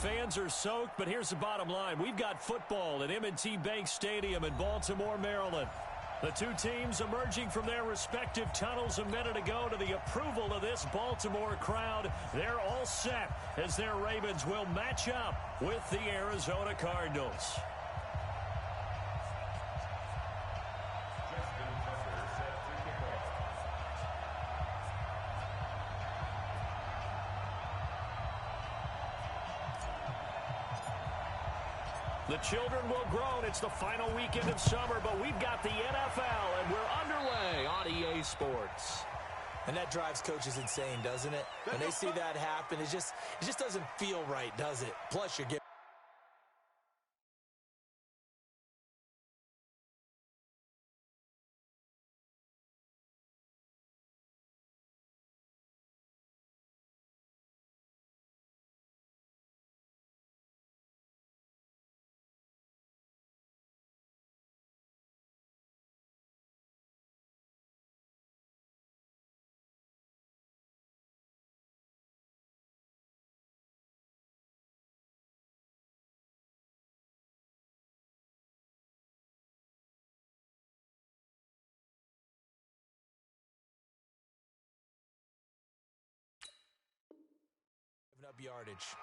fans are soaked, but here's the bottom line. We've got football at M&T Bank Stadium in Baltimore, Maryland. The two teams emerging from their respective tunnels a minute ago to the approval of this Baltimore crowd. They're all set as their Ravens will match up with the Arizona Cardinals. The children will groan. It's the final weekend of summer, but we've got the NFL, and we're underway on EA Sports. And that drives coaches insane, doesn't it? When they see that happen, it just doesn't feel right, does it? Plus, you're getting... up yardage.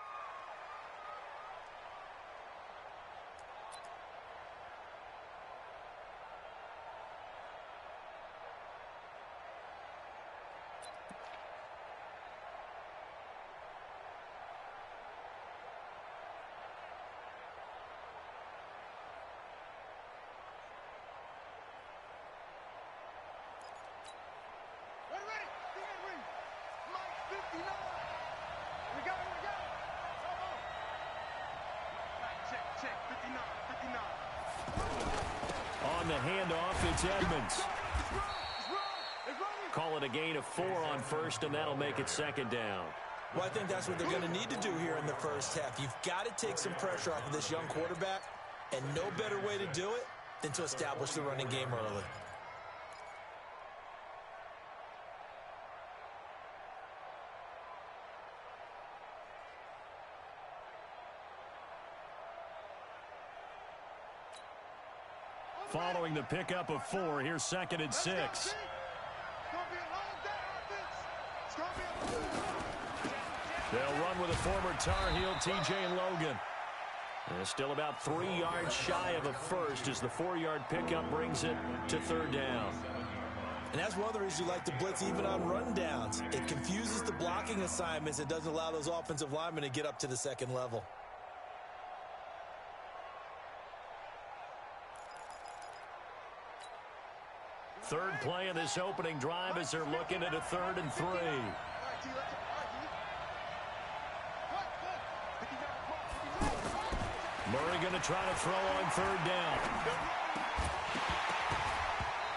On the handoff, it's Edmonds. Call it a gain of 4 on first, and that'll make it second down. Well, I think that's what they're going to need to do here in the first half. You've got to take some pressure off of this young quarterback, and no better way to do it than to establish the running game early. Following the pickup of 4, here's second and 6. They'll run with a former Tar Heel, T.J. Logan. And still about 3 yards shy of a first as the 4-yard pickup brings it to third down. And that's one of the reasons you like to blitz even on run downs. It confuses the blocking assignments. It doesn't allow those offensive linemen to get up to the second level. Third play of this opening drive as they're looking at a 3rd and 3. Murray going to try to throw on 3rd down.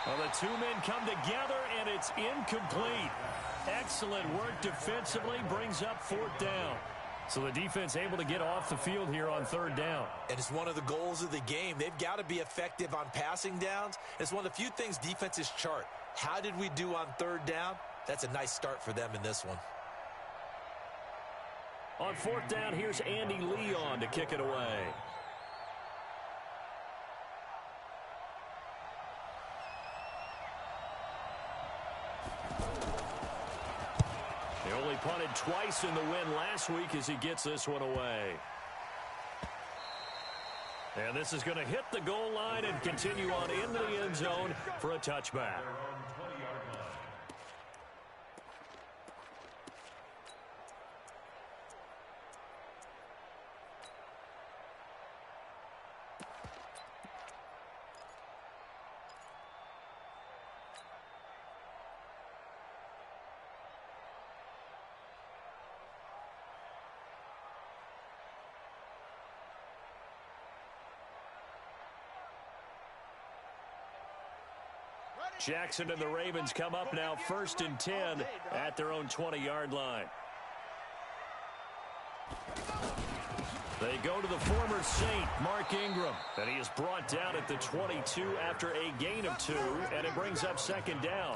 Well, the two men come together, and it's incomplete. Excellent work defensively brings up 4th down. So the defense able to get off the field here on 3rd down. And it's one of the goals of the game. They've got to be effective on passing downs. It's one of the few things defenses chart. How did we do on 3rd down? That's a nice start for them in this one. On 4th down, here's Andy Leon to kick it away. He only punted twice in the win last week as he gets this one away. And this is going to hit the goal line and continue on into the end zone for a touchback. Jackson and the Ravens come up now 1st and 10 at their own 20-yard line. They go to the former Saint, Mark Ingram, and he is brought down at the 22 after a gain of 2, and it brings up 2nd down.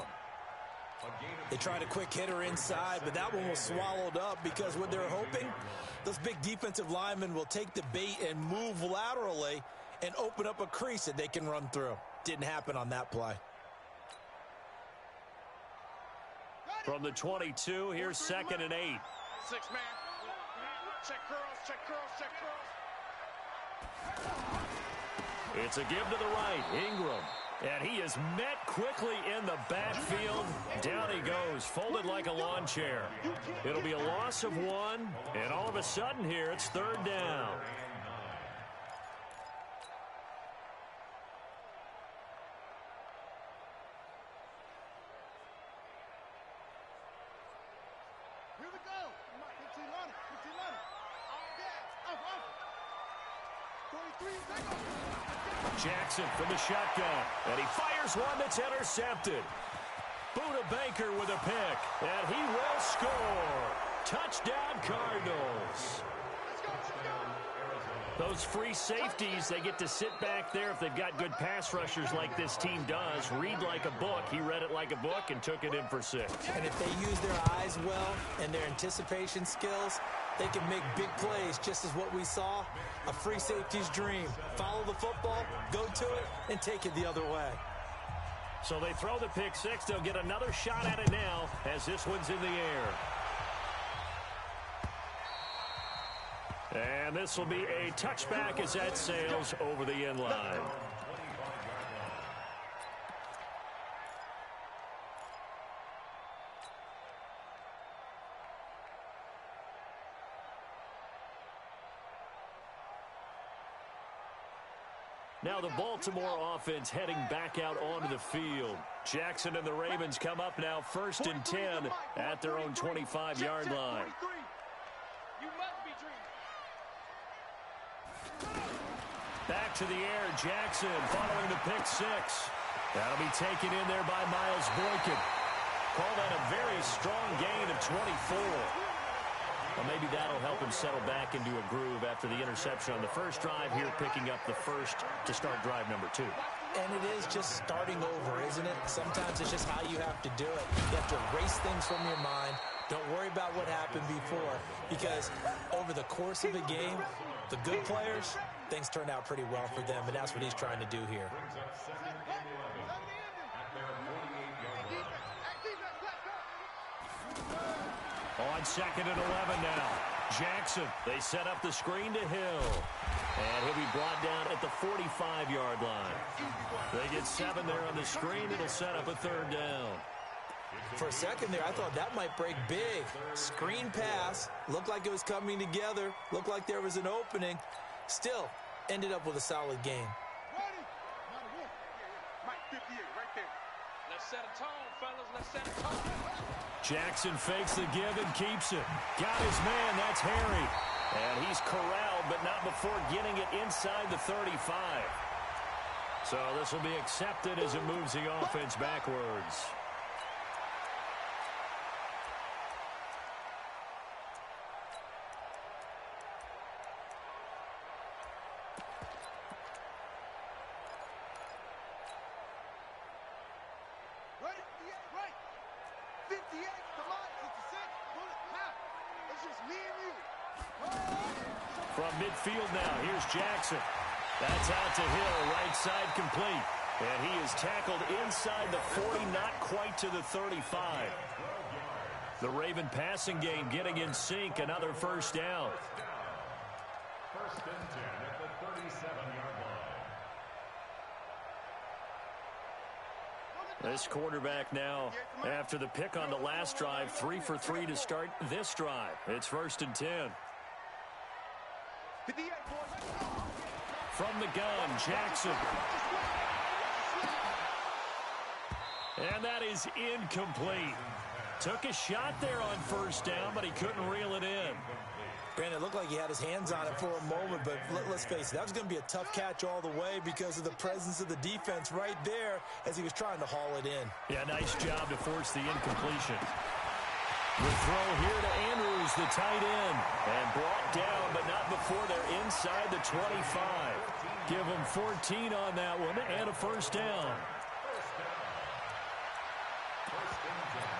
They tried a quick hitter inside, but that one was swallowed up because what they're hoping, those big defensive linemen will take the bait and move laterally and open up a crease that they can run through. Didn't happen on that play. From the 22, here's 2nd and 8. 6 man. Check curls, check curls, check curls. It's a give to the right. Ingram. And he is met quickly in the backfield. Down he goes, folded like a lawn chair. It'll be a loss of 1, and all of a sudden here, it's 3rd down. Here we go. 15 line, 15 line. Off. 43, take off. Jackson from the shotgun, and he fires one that's intercepted. Buda Baker with a pick, and he will score. Touchdown, Cardinals. Those free safeties, they get to sit back there if they've got good pass rushers like this team does. Read like a book. He read it like a book and took it in for 6. And if they use their eyes well and their anticipation skills, they can make big plays, just as what we saw. A free safety's dream. Follow the football, go to it, and take it the other way. So they throw the pick 6. They'll get another shot at it now as this one's in the air. And this will be a touchback as that sails over the end line. Now the Baltimore offense heading back out onto the field. Jackson and the Ravens come up now 1st and 10 at their own 25-yard line. Back to the air, Jackson following the pick 6. That'll be taken in there by Miles Boykin. Call that a very strong gain of 24. Well, maybe that'll help him settle back into a groove after the interception on the first drive here, picking up the first to start drive number 2. And it is just starting over, isn't it? Sometimes it's just how you have to do it. You have to erase things from your mind. Don't worry about what happened before, because over the course of a game, the good players, things turn out pretty well for them, and that's what he's trying to do here. On 2nd and 11 now. Jackson, they set up the screen to Hill. And he'll be brought down at the 45-yard line. They get 7 there on the screen. It'll set up a 3rd down. For a second there, I thought that might break big. Screen pass, looked like it was coming together, looked like there was an opening. Still, ended up with a solid game. Mike 58 right there. Let's set a tone, fellas. Let's set a tone. Jackson fakes the give and keeps it. Got his man, that's Harry. And he's corralled, but not before getting it inside the 35. So this will be accepted as it moves the offense backwards. From midfield now, here's Jackson. That's out to Hill, right side complete. And he is tackled inside the 40, not quite to the 35. The Raven passing game getting in sync, another 1st down. 1st and 10 at the 37-yard line. This quarterback now, after the pick on the last drive, 3 for 3 to start this drive. It's 1st and 10. From the gun, Jackson. And that is incomplete. Took a shot there on 1st down, but he couldn't reel it in. Brandon, it looked like he had his hands on it for a moment, but let's face it, that was going to be a tough catch all the way because of the presence of the defense right there as he was trying to haul it in. Yeah, nice job to force the incompletion. The throw here to Andrews, the tight end, and brought down, but not before they're inside the 25. Give them 14 on that one and a 1st down. 1st and 10.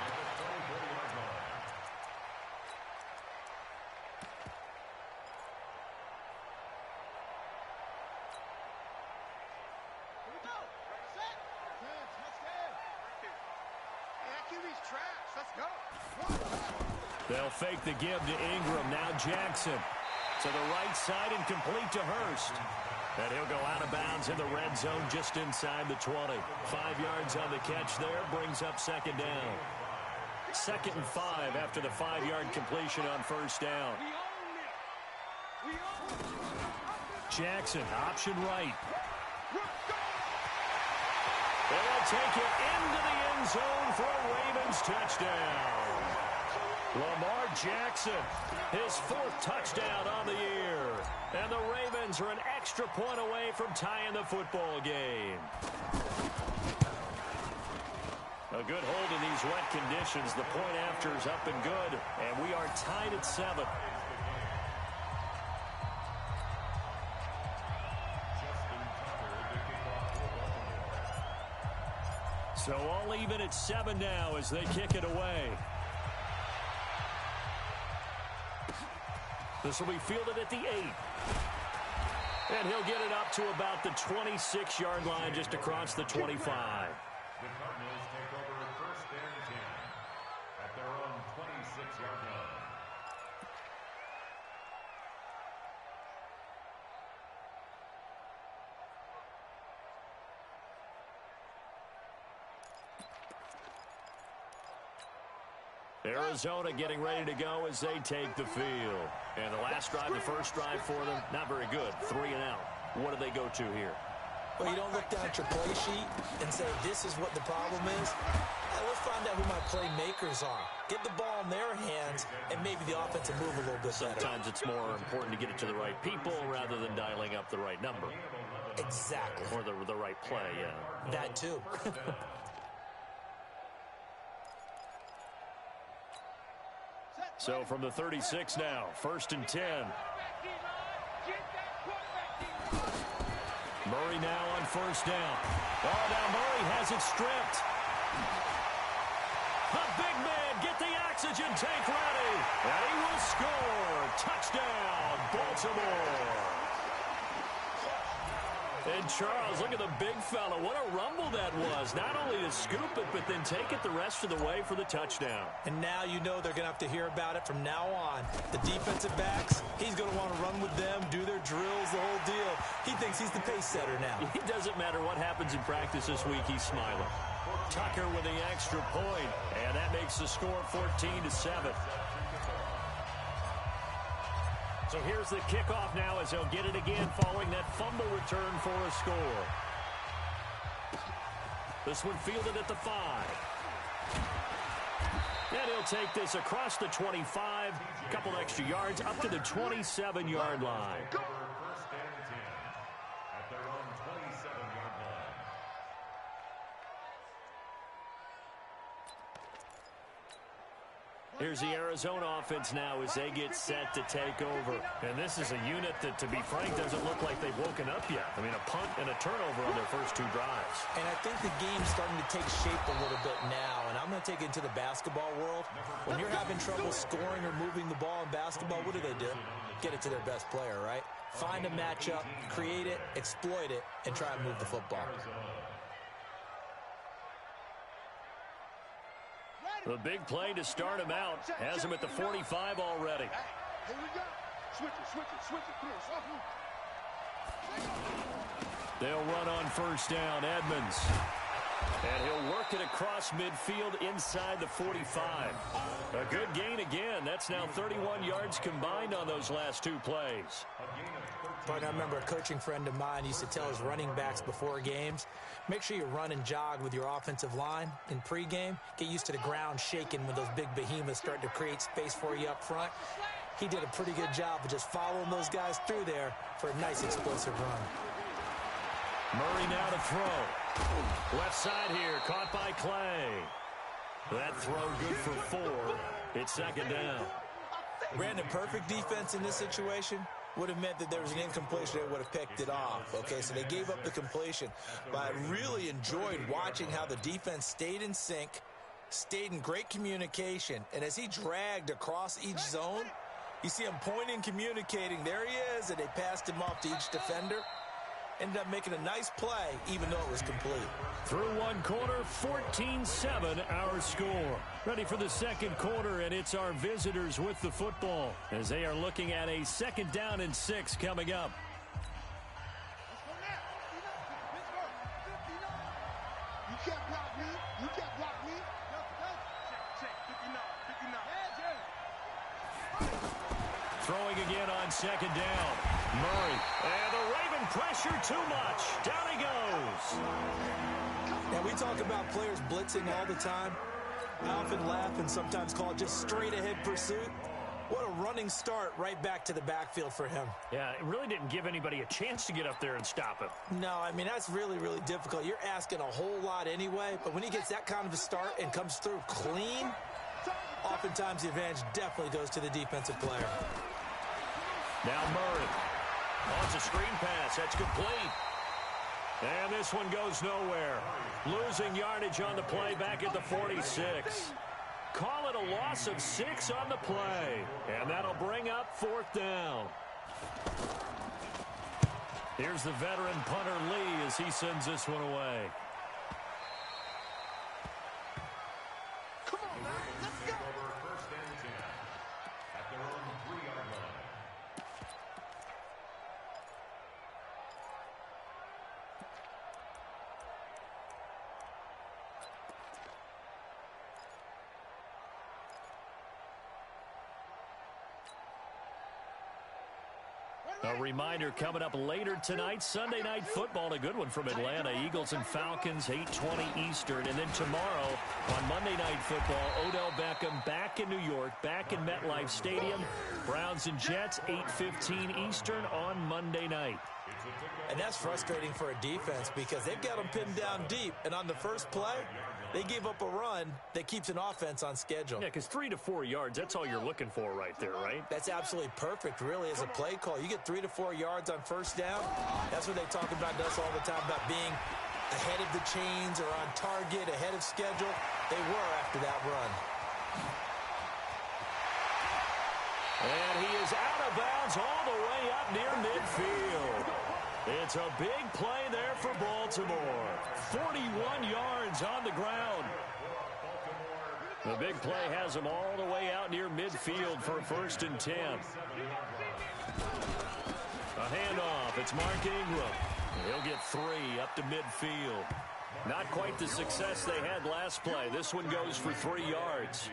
They'll fake the give to Ingram. Now Jackson to the right side and complete to Hurst. And he'll go out of bounds in the red zone just inside the 20. 5 yards on the catch there, brings up second down. 2nd and 5 after the 5-yard completion on first down. Jackson, option right. They'll take it into the end zone for a Ravens touchdown. Lamar Jackson, his 4th touchdown on the year. And the Ravens are an extra point away from tying the football game. A good hold in these wet conditions. The point after is up and good. And we are tied at 7. So all even at 7 now as they kick it away. This will be fielded at the 8. And he'll get it up to about the 26-yard line just across the 25. The Cardinals take over 1st and 10 at their own 26-yard line. Arizona getting ready to go as they take the field. And the last drive, the first drive for them, not very good. 3 and out. What do they go to here? Well, you don't look down at your play sheet and say, this is what the problem is. Let's find out who my playmakers are. Get the ball in their hands, and maybe the offense will move a little bit better. Sometimes it's more important to get it to the right people rather than dialing up the right number. Exactly. Or the right play, yeah. That too. So from the 36 now, 1st and 10. Murray now on first down. Oh, now Murray has it stripped. The big man, get the oxygen tank ready. And he will score. Touchdown, Baltimore. And Charles, look at the big fella. What a rumble that was. Not only to scoop it, but then take it the rest of the way for the touchdown. And now you know they're going to have to hear about it from now on. The defensive backs, he's going to want to run with them, do their drills, the whole deal. He thinks he's the pace setter now. It doesn't matter what happens in practice this week, he's smiling. Tucker with the extra point, and that makes the score 14-7. So here's the kickoff now as they'll get it again following that fumble return for a score. This one fielded at the 5. And he'll take this across the 25, a couple extra yards up to the 27-yard line. 1st and 10 at their own 27-yard line. Here's the Arizona offense now as they get set to take over. And this is a unit that, to be frank, doesn't look like they've woken up yet. I mean, a punt and a turnover on their first 2 drives. And I think the game's starting to take shape a little bit now. And I'm going to take it into the basketball world. When you're having trouble scoring or moving the ball in basketball, what do? Get it to their best player, right? Find a matchup, create it, exploit it, and try and move the football. The big play to start him out. Has him at the 45 already. Here we go. Switch it, Chris. They'll run on first down, Edmonds. And he'll work it across midfield inside the 45. A good gain again. That's now 31 yards combined on those last 2 plays. But I remember a coaching friend of mine used to tell his running backs before games, make sure you run and jog with your offensive line in pregame. Get used to the ground shaking when those big behemoths start to create space for you up front. He did a pretty good job of just following those guys through there for a nice explosive run. Murray now to throw. Left side here, caught by Clay. That throw good for 4. It's second down. Brandon, perfect defense in this situation would have meant that there was an incompletion. They would have picked it off. Okay, so they gave up the completion. But I really enjoyed watching how the defense stayed in sync, stayed in great communication. And as he dragged across each zone, you see him pointing, communicating. There he is, and they passed him off to each defender. ended up making a nice play, even though it was complete. Through one quarter, 14-7 our score. Ready for the second quarter, and it's our visitors with the football as they are looking at a 2nd down and 6 coming up. You can't block me. You can't block me. Check. 59. Throwing again on 2nd down. Murray. And the Raven pressure too much. Down he goes. Now, we talk about players blitzing all the time. I often laugh and sometimes call it just straight-ahead pursuit. What a running start right back to the backfield for him. Yeah, it really didn't give anybody a chance to get up there and stop him. No, I mean, that's really, really difficult. You're asking a whole lot anyway, but when he gets that kind of a start and comes through clean, oftentimes the advantage definitely goes to the defensive player. Now Murray. Launches a screen pass. That's complete. And this one goes nowhere. Losing yardage on the play back at the 46. Call it a loss of 6 on the play. And that'll bring up 4th down. Here's the veteran punter Lee as he sends this one away. Come on, man. Let's go. First and 10 at their own 3-yard line. A reminder coming up later tonight, Sunday Night Football, a good one from Atlanta. Eagles and Falcons, 8:20 Eastern. And then tomorrow on Monday Night Football, Odell Beckham back in New York, back in MetLife Stadium. Browns and Jets, 8:15 Eastern on Monday night. And that's frustrating for a defense because they've got them pinned down deep. And on the first play, they gave up a run that keeps an offense on schedule. Yeah, because 3 to 4 yards, that's all you're looking for right there, right? That's absolutely perfect, really, as a play call. You get 3 to 4 yards on first down. That's what they talk about us all the time, about being ahead of the chains or on target, ahead of schedule. They were after that run. And he is out of bounds all the way up near midfield. It's a big play there for Baltimore. 41 yards on the ground. The big play has him all the way out near midfield for 1st and 10. A handoff. It's Mark Ingram. He'll get 3 up to midfield. Not quite the success they had last play. This one goes for 3 yards.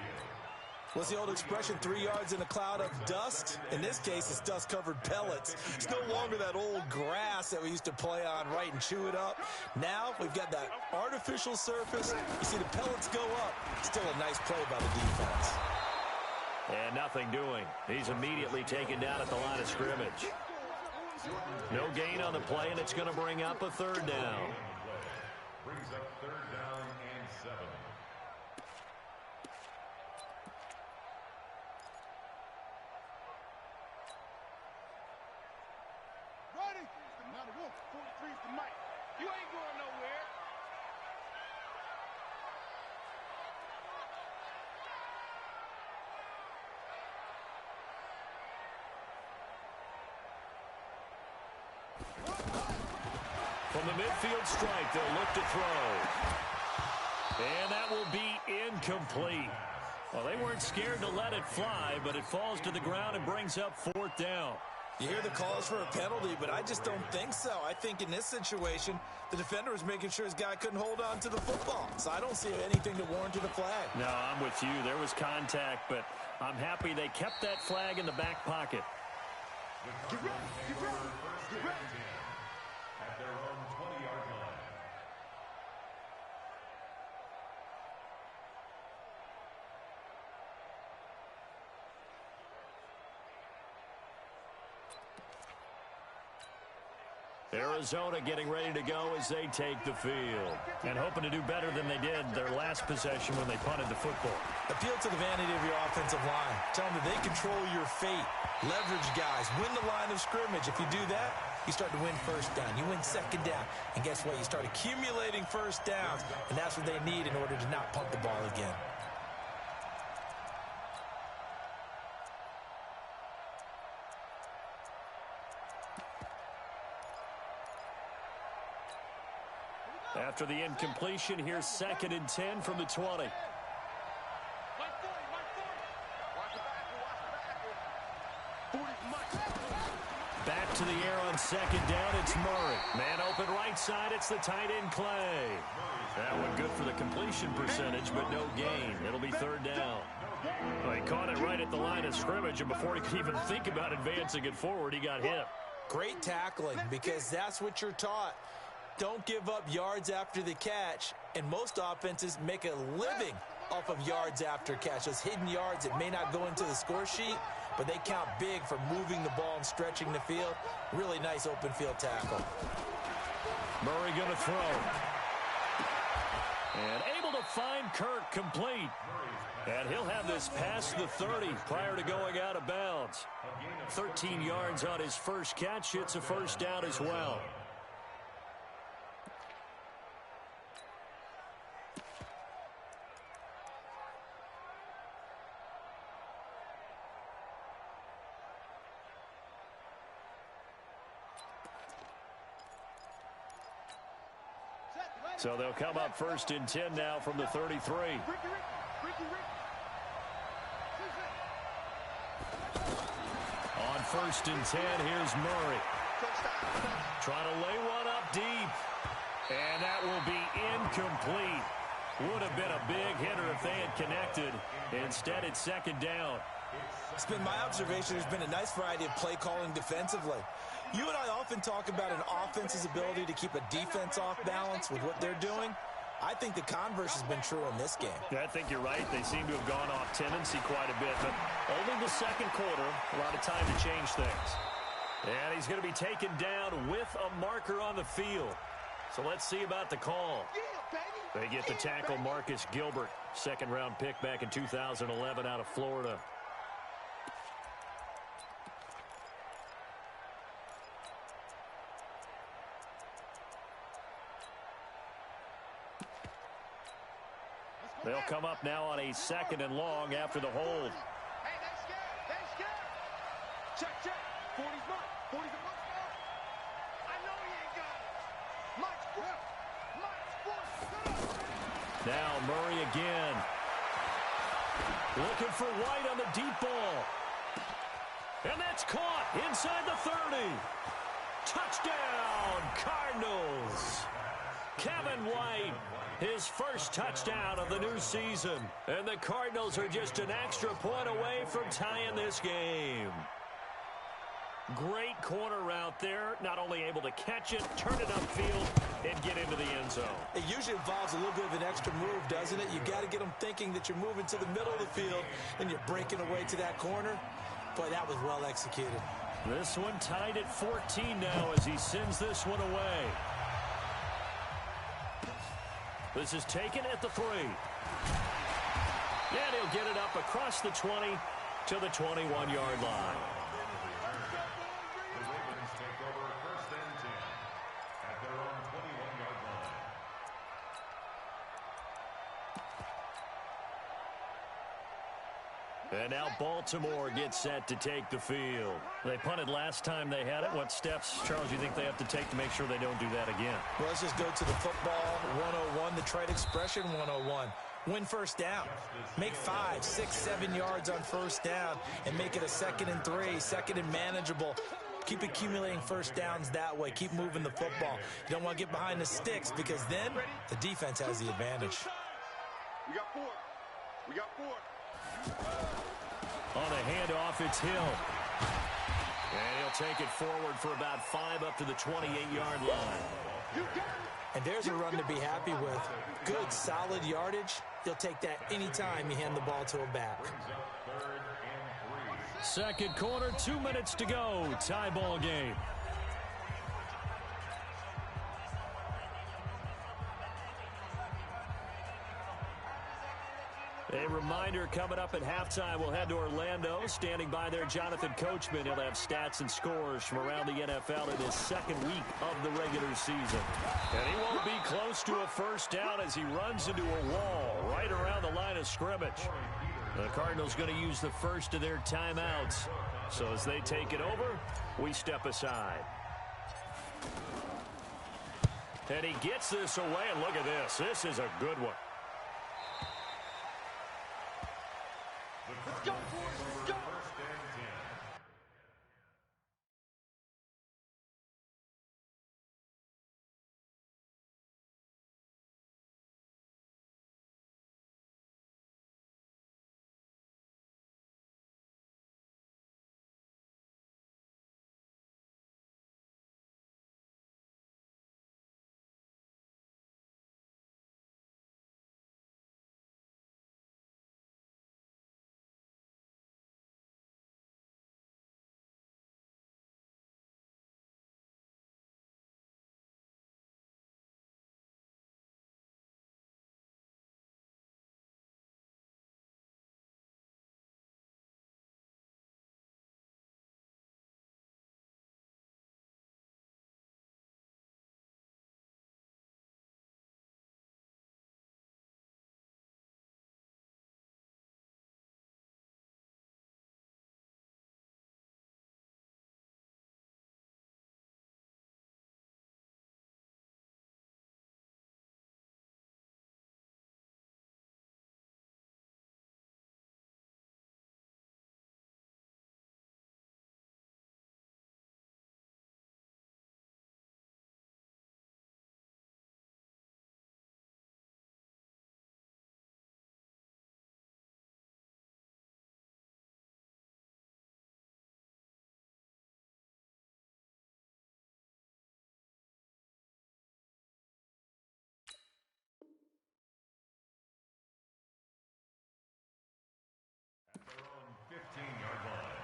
What's the old expression, 3 yards in a cloud of dust? In this case, it's dust-covered pellets. It's no longer that old grass that we used to play on, right, and chew it up. Now we've got that artificial surface. You see the pellets go up. Still a nice play by the defense. And nothing doing. He's immediately taken down at the line of scrimmage. No gain on the play, and it's going to bring up a 3rd down. Brings up 3rd down and 7. Ready? 91, 43 is the mic. You ain't going nowhere. From the midfield strike, they'll look to throw. And that will be incomplete. Well, they weren't scared to let it fly, but it falls to the ground and brings up 4th down. You hear the calls for a penalty, but I just don't think so. I think in this situation, the defender was making sure his guy couldn't hold on to the football. So I don't see anything to warrant a flag. No, I'm with you. There was contact, but I'm happy they kept that flag in the back pocket. Get ready. Get ready. Get ready. At their own 20-yard line. Arizona getting ready to go as they take the field and hoping to do better than they did their last possession when they punted the football. Appeal to the vanity of your offensive line. Tell them that they control your fate. Leverage guys. Win the line of scrimmage. If you do that, you start to win 1st down. You win 2nd down. And guess what? You start accumulating 1st downs, and that's what they need in order to not punt the ball again. After the incompletion, here's 2nd and 10 from the 20. Back to the air on 2nd down, it's Murray. Man open right side, it's the tight end Clay. That one good for the completion percentage, but no gain. It'll be 3rd down. Well, he caught it right at the line of scrimmage, and before he could even think about advancing it forward, he got hit. Great tackling, because that's what you're taught. Don't give up yards after the catch, and most offenses make a living off of yards after catch. Those hidden yards that may not go into the score sheet, but they count big for moving the ball and stretching the field. Really nice open field tackle. Murray going to throw. And able to find Kirk complete. And he'll have this past the 30 prior to going out of bounds. 13 yards on his first catch. It's a 1st down as well. So they'll come up 1st and 10 now from the 33. On 1st and 10, here's Murray. Trying to lay one up deep. And that will be incomplete. Would have been a big hitter if they had connected. Instead, it's 2nd down. It's been my observation there's been a nice variety of play calling defensively. You and I often talk about an offense's ability to keep a defense off balance with what they're doing. I think the converse has been true in this game. I think you're right. They seem to have gone off tendency quite a bit, but only the 2nd quarter. A lot of time to change things. And he's going to be taken down with a marker on the field. So let's see about the call. They get the tackle, Marcus Gilbert, 2nd-round pick back in 2011 out of Florida. They'll come up now on a 2nd and long after the hold. Hey, they scared. Check. 40's mine. 40's a must. I know he ain't got it. Mike's Now Murray again. Looking for White on the deep ball. And that's caught inside the 30. Touchdown, Cardinals. Kevin White. His first touchdown of the new season. And the Cardinals are just an extra point away from tying this game. Great corner route there. Not only able to catch it, turn it upfield, and get into the end zone. It usually involves a little bit of an extra move, doesn't it? You got to get them thinking that you're moving to the middle of the field and you're breaking away to that corner. Boy, that was well executed. This one tied at 14 now as he sends this one away. This is taken at the 3. And he'll get it up across the 20 to the 21-yard line. The Ravens take over 1st and 10 at their own 21-yard line. And now Baltimore gets set to take the field. They punted last time they had it. What steps, Charles, you think they have to take to make sure they don't do that again? Well, let's just go to the football 101, the trade expression 101. Win 1st down. Make 5, 6, 7 yards on 1st down and make it a 2nd and 3, 2nd and manageable. Keep accumulating 1st downs that way. Keep moving the football. You don't want to get behind the sticks because then the defense has the advantage. We got 4. On a handoff, it's Hill. And he'll take it forward for about 5 up to the 28-yard line. And there's a run to be happy with. Good, solid yardage. He'll take that anytime you hand the ball to a back. 2nd quarter, 2 minutes to go. Tie ball game. A reminder coming up at halftime, we'll head to Orlando. Standing by there, Jonathan Coachman. He'll have stats and scores from around the NFL in his 2nd week of the regular season. And he won't be close to a 1st down as he runs into a wall right around the line of scrimmage. The Cardinals going to use the first of their timeouts. So as they take it over, we step aside. And he gets this away, and look at this. This is a good one. Go, boys, go! First and 10. Their own 15-yard line.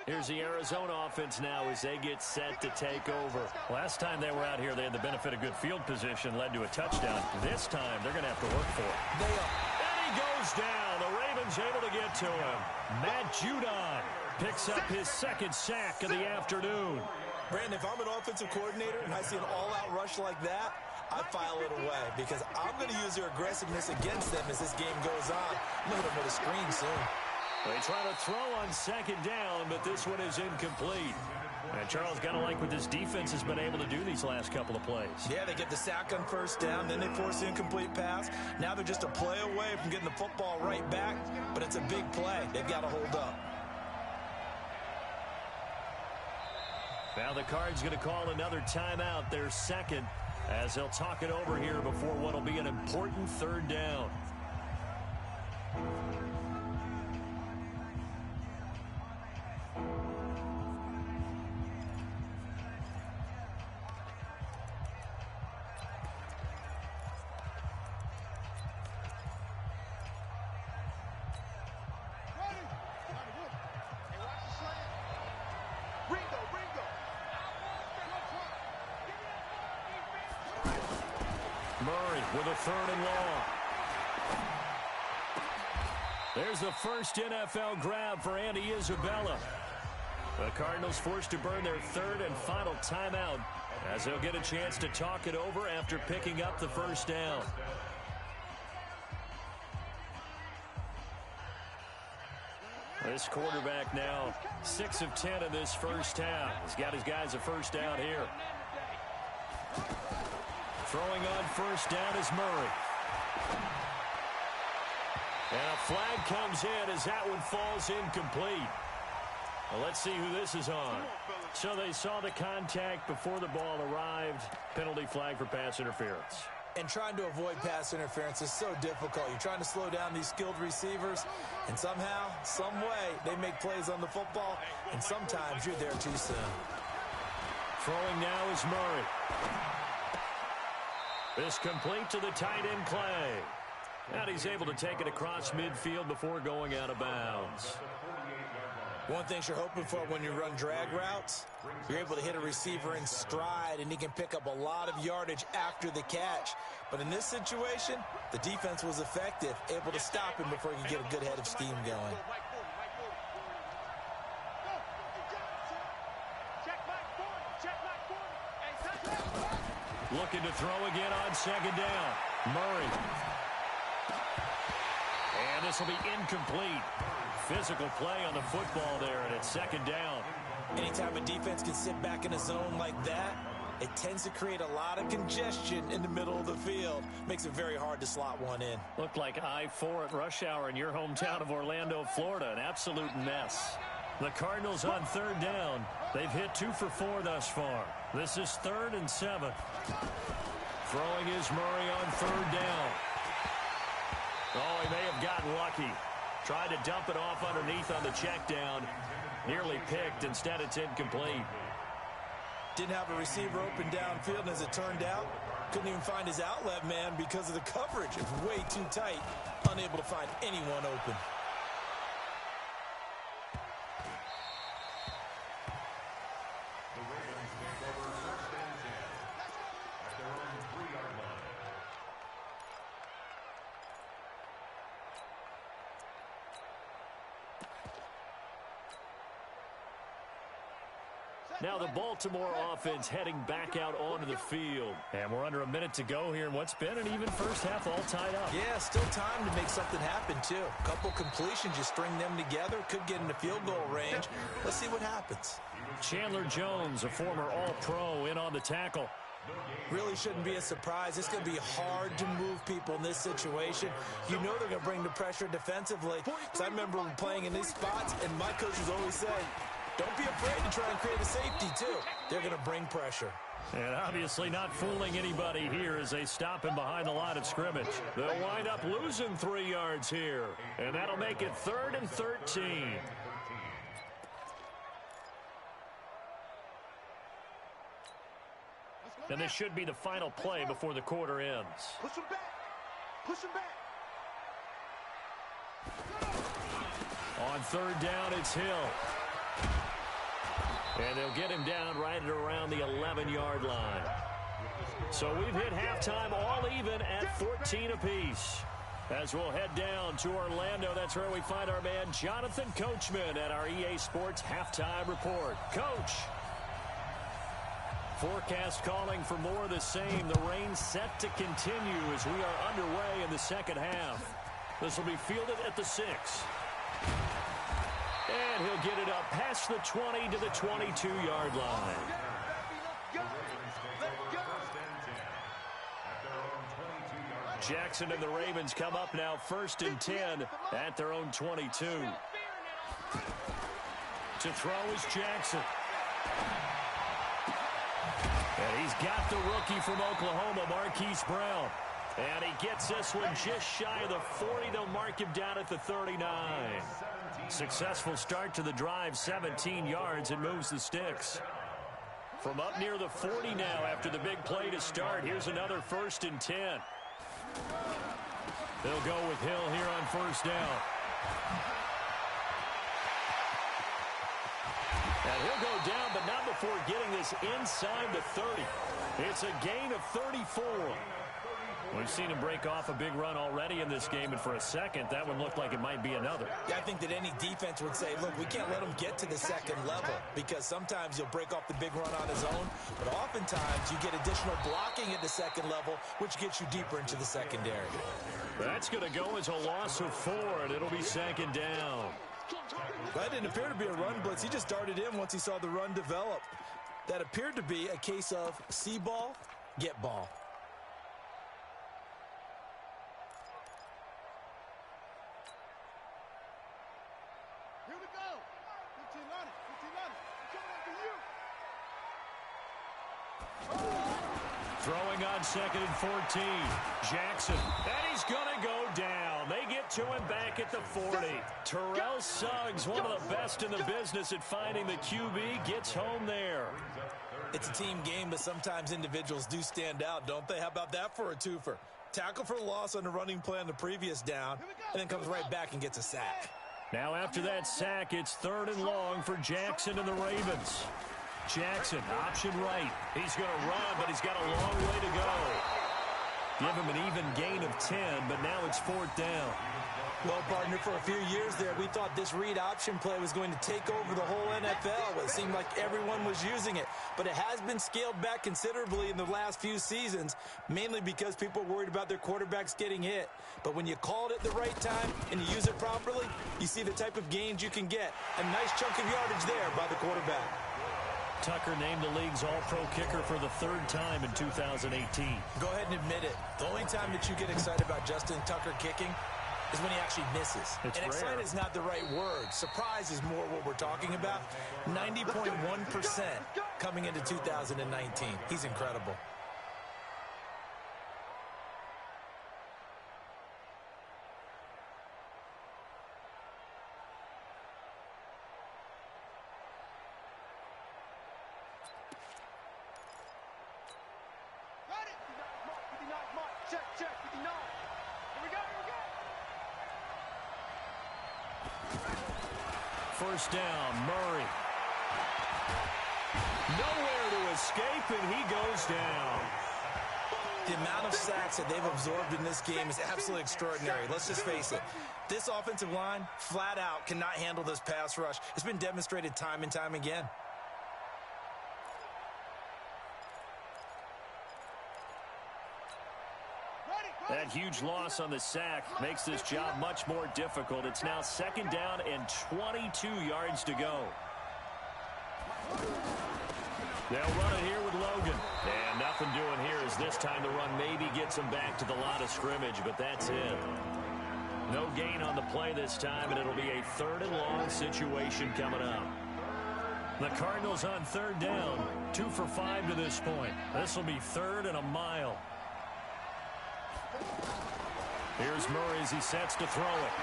Here's the Arizona offense now as they get set to take over. Last time they were out here, they had the benefit of good field position, led to a touchdown. This time, they're going to have to work for it. And he goes down. The Ravens able to get to him. Matt Judon picks up his second sack of the afternoon. Brandon, if I'm an offensive coordinator and I see an all-out rush like that, I file it away because I'm going to use their aggressiveness against them as this game goes on. I'm going to hit them with a screen soon. They try to throw on second down, but this one is incomplete. And Charles, got to like what this defense has been able to do these last couple of plays. Yeah, they get the sack on first down, then they force the incomplete pass. Now they're just a play away from getting the football right back, but it's a big play. They've got to hold up. Now the Cards going to call another timeout, their second, as they'll talk it over here before what will be an important third down. Murray with a third and long. There's the first NFL grab for Andy Isabella. The Cardinals forced to burn their third and final timeout as they'll get a chance to talk it over after picking up the first down. This quarterback now 6 of 10 in this first half. He's got his guys a first down here. Throwing on first down is Murray. And a flag comes in as that one falls incomplete. Well, let's see who this is on. So they saw the contact before the ball arrived. Penalty flag for pass interference. And trying to avoid pass interference is so difficult. You're trying to slow down these skilled receivers, and somehow, some way, they make plays on the football, and sometimes you're there too soon. Throwing now is Murray. This complete to the tight end Clay. And he's able to take it across midfield before going out of bounds. One thing you're hoping for when you run drag routes, you're able to hit a receiver in stride, and he can pick up a lot of yardage after the catch. But in this situation, the defense was effective, able to stop him before he could get a good head of steam going. Looking to throw again on second down. Murray. And this will be incomplete. physical play on the football there, and it's second down. Anytime a defense can sit back in a zone like that, it tends to create a lot of congestion in the middle of the field. Makes it very hard to slot one in. Looked like I-4 at rush hour in your hometown of Orlando, Florida. An absolute mess. The Cardinals on third down. They've hit 2 for 4 thus far. This is 3rd and 7. Throwing is Murray on third down. Oh, he may have gotten lucky. Tried to dump it off underneath on the check down. Nearly picked. Instead, it's incomplete. Didn't have a receiver open downfield, and as it turned out, couldn't even find his outlet man because of the coverage. It was way too tight. Unable to find anyone open. Now the Baltimore offense heading back out onto the field. And we're under a minute to go here in what's been an even first half all tied up. Yeah, still time to make something happen, too. A couple completions, you string them together, could get into field goal range. Let's see what happens. Chandler Jones, a former All-Pro, in on the tackle. Really shouldn't be a surprise. It's going to be hard to move people in this situation. You know they're going to bring the pressure defensively. Because I remember playing in these spots, and my coaches always say, don't be afraid to try and create a safety, too. They're going to bring pressure. And obviously not fooling anybody here as they stop him behind the line of scrimmage. They'll wind up losing 3 yards here. And that'll make it 3rd and 13. And this should be the final play before the quarter ends. Push him back. Push him back. On third down, it's Hill. And they'll get him down right at around the 11-yard line. So we've hit halftime all even at 14 apiece. As we'll head down to Orlando, that's where we find our man Jonathan Coachman at our EA Sports Halftime Report. Coach. Forecast calling for more of the same. The rain set to continue as we are underway in the second half. This will be fielded at the 6. And he'll get it up past the 20 to the 22-yard line. Jackson and the Ravens come up now 1st and 10 at their own 22. To throw is Jackson. And he's got the rookie from Oklahoma, Marquise Brown. And he gets this one just shy of the 40. They'll mark him down at the 39. Successful start to the drive, 17 yards, and moves the sticks. From up near the 40 now after the big play to start. Here's another 1st and 10. They'll go with Hill here on 1st down. And he'll go down, but not before getting this inside the 30. It's a gain of 34. We've seen him break off a big run already in this game, and for a second, that one looked like it might be another. Yeah, I think that any defense would say, look, we can't let him get to the second level because sometimes he'll break off the big run on his own, but oftentimes you get additional blocking at the second level, which gets you deeper into the secondary. That's going to go as a loss of 4, and it'll be second down. That didn't appear to be a run blitz. He just darted in once he saw the run develop. That appeared to be a case of see ball, get ball. Here we go. 15 on it. 15 on it. Coming after you. Throwing on 2nd and 14. Jackson. And he's going to go down. They get to him back at the 40. Terrell Suggs, one of the best in the business at finding the QB, gets home there. It's a team game, but sometimes individuals do stand out, don't they? How about that for a twofer? Tackle for a loss on the running play on the previous down, and then comes right back and gets a sack. Now after that sack, it's 3rd and long for Jackson and the Ravens. Jackson, option right. He's going to run, but he's got a long way to go. give him an even gain of 10, but now it's 4th down. Well, partner, for a few years there, we thought this read option play was going to take over the whole NFL. It seemed like everyone was using it, but it has been scaled back considerably in the last few seasons, mainly because people are worried about their quarterbacks getting hit. But when you call it at the right time and you use it properly, you see the type of gains you can get. A nice chunk of yardage there by the quarterback. Tucker named the league's all-pro kicker for the 3rd time in 2018. Go ahead and admit it. The only time that you get excited about Justin Tucker kicking is when he actually misses. It's and excited is not the right word. Surprise is more what we're talking about. 90.1% coming into 2019. He's incredible. Got it. 59 mark. Check, 59. Here we go. 1st down, Murray. Nowhere to escape, and he goes down. The amount of sacks that they've absorbed in this game is absolutely extraordinary. Let's just face it. This offensive line, flat out, cannot handle this pass rush. It's been demonstrated time and time again. That huge loss on the sack makes this job much more difficult. It's now 2nd down and 22 yards to go. They'll run it here with Logan. And nothing doing here as this time the run maybe gets them back to the line of scrimmage, but that's it. No gain on the play this time, and it'll be a 3rd and long situation coming up. The Cardinals on 3rd down, 2 for 5 to this point. This will be 3rd and a mile. Here's Murray as he sets to throw it.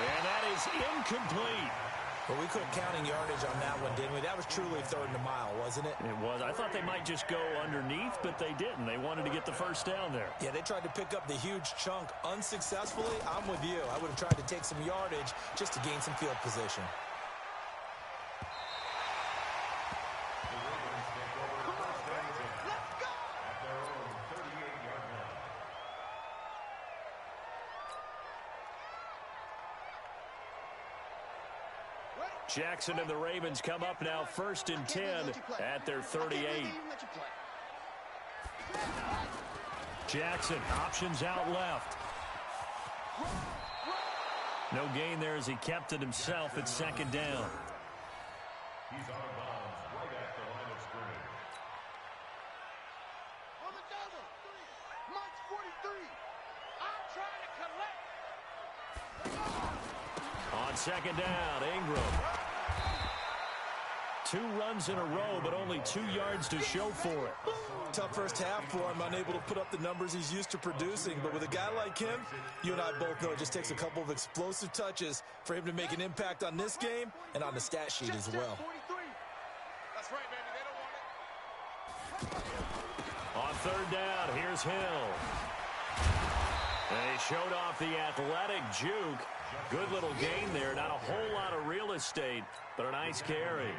And that is incomplete. Well, we quit counting yardage on that one, didn't we? That was truly 3rd and a mile, wasn't it? It was. I thought they might just go underneath, but they didn't. They wanted to get the 1st down there. Yeah, they tried to pick up the huge chunk unsuccessfully. I'm with you. I would have tried to take some yardage just to gain some field position. Jackson and the Ravens come up now 1st and 10 at their 38. Jackson options out left. No gain there as he kept it himself at 2nd down. He's out of bounds right at the line of scrimmage. On the double. Mike's 43. I'm trying to collect. On 2nd down, Ingram. 2 runs in a row, but only 2 yards to show for it. Tough first half for him, unable to put up the numbers he's used to producing. But with a guy like him, you and I both know it just takes a couple of explosive touches for him to make an impact on this game and on the stat sheet as well. That's right, baby. They don't want it. On 3rd down, here's Hill. And he showed off the athletic juke. Good little gain there. Not a whole lot of real estate, but a nice carry.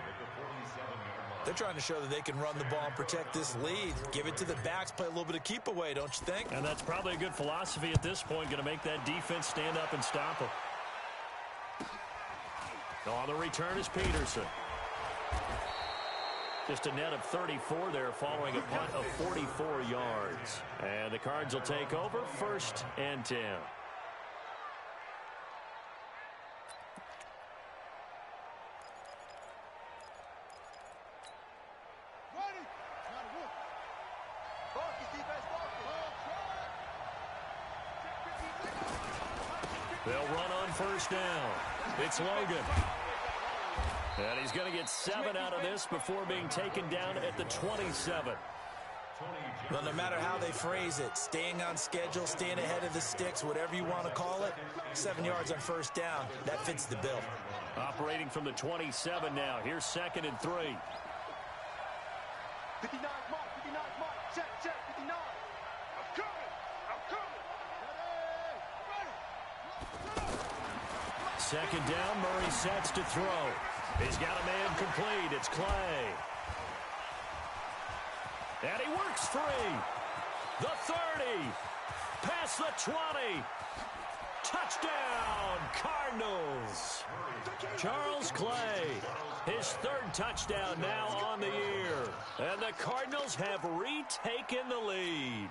They're trying to show that they can run the ball and protect this lead. Give it to the backs, play a little bit of keep away, don't you think? And that's probably a good philosophy at this point, going to make that defense stand up and stop them. On the return is Peterson. Just a net of 34 there following a punt of 44 yards. And the Cards will take over 1st and 10. They'll run on 1st down. It's Logan. And he's going to get 7 out of this before being taken down at the 27. Well, no matter how they phrase it, staying on schedule, staying ahead of the sticks, whatever you want to call it, 7 yards on 1st down, that fits the bill. Operating from the 27 now. Here's 2nd and 3. 59 mark, 59 mark. Check, 59. I'm coming. Ready. 2nd down, Murray sets to throw. He's got a man complete. It's Clay. And he works free. The 30. Past the 20. Touchdown, Cardinals. Charles Clay, his third touchdown now on the year. And the Cardinals have retaken the lead.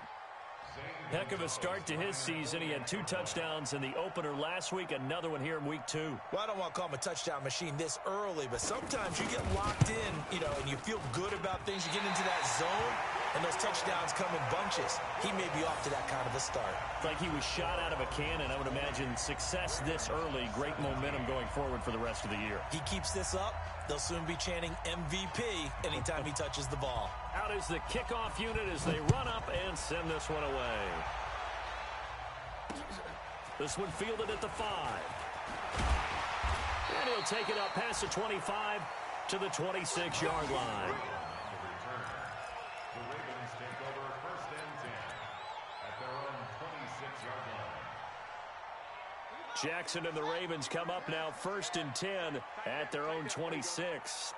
Heck of a start to his season. He had 2 touchdowns in the opener last week, another one here in week 2. Well, I don't want to call him a touchdown machine this early, but sometimes you get locked in, and you feel good about things. You get into that zone, and those touchdowns come in bunches. He may be off to that kind of a start. It's like he was shot out of a cannon. I would imagine success this early, great momentum going forward for the rest of the year. He keeps this up, they'll soon be chanting MVP anytime he touches the ball. Out is the kickoff unit as they run up and send this one away. This one fielded at the 5. And he'll take it up past the 25 to the 26-yard line. The Ravens take over 1st and 10 at their own 26-yard line. Jackson and the Ravens come up now 1st and 10 at their own 26.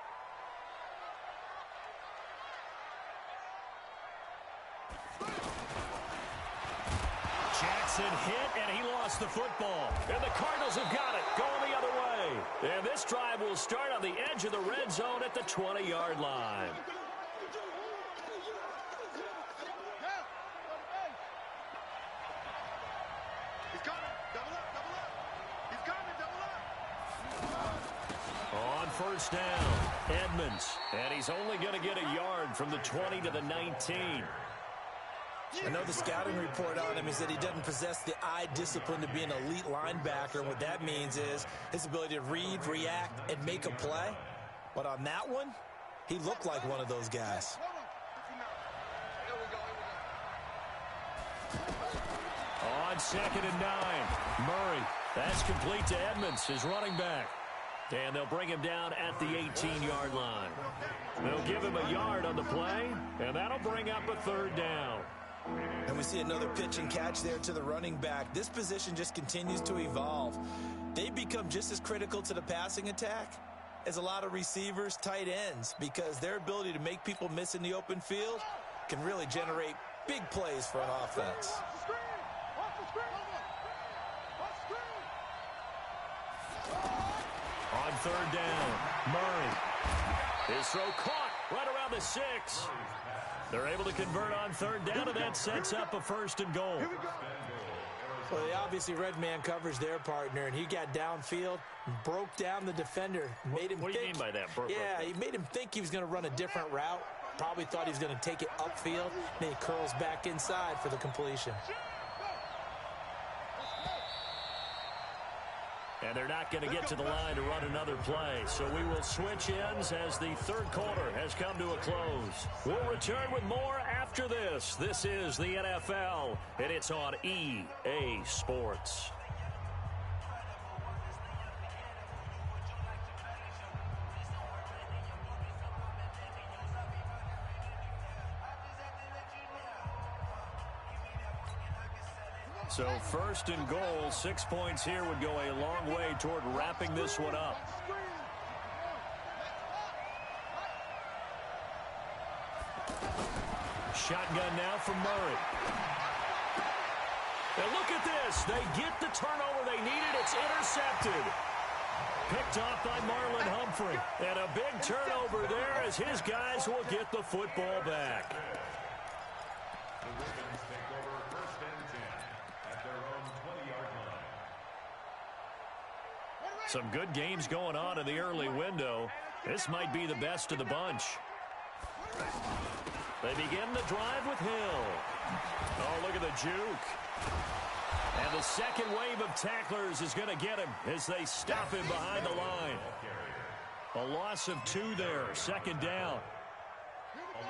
Jackson hit, and he lost the football. And the Cardinals have got it, going the other way. And this drive will start on the edge of the red zone at the 20-yard line. He's coming. Double up, double up. He's coming, double up. On 1st down, Edmonds. And he's only going to get a yard from the 20 to the 19. I know the scouting report on him is that he doesn't possess the eye discipline to be an elite linebacker. And what that means is his ability to read, react, and make a play. But on that one, he looked like one of those guys. On 2nd and 9, Murray. That's complete to Edmonds, his running back. And they'll bring him down at the 18-yard line. They'll give him a yard on the play, and that'll bring up a 3rd down. And we see another pitch and catch there to the running back. This position just continues to evolve. They become just as critical to the passing attack as a lot of receivers, tight ends, because their ability to make people miss in the open field can really generate big plays for an offense. On 3rd down, Murray. His throw caught right around the 6. They're able to convert on 3rd down, and that sets up a 1st and goal. Well, they obviously red man coverage their partner, and he got downfield, broke down the defender, made him What do you mean by that? He made him think he was going to run a different route. Probably thought he was going to take it upfield. Then he curls back inside for the completion. And they're not going to get to the line to run another play. So we will switch ends as the 3rd quarter has come to a close. We'll return with more after this. This is the NFL, and it's on EA Sports. So 1st and goal, 6 points here would go a long way toward wrapping this one up. Shotgun now from Murray. And look at this. They get the turnover they needed. It's intercepted. Picked off by Marlon Humphrey. And a big turnover there as his guys will get the football back. The Ravens take over 1st and 10 at their own 20-yard line. Some good games going on in the early window. This might be the best of the bunch. They begin the drive with Hill. Oh, look at the juke. And the second wave of tacklers is going to get him as they stop him behind the line. A loss of 2 there, 2nd down.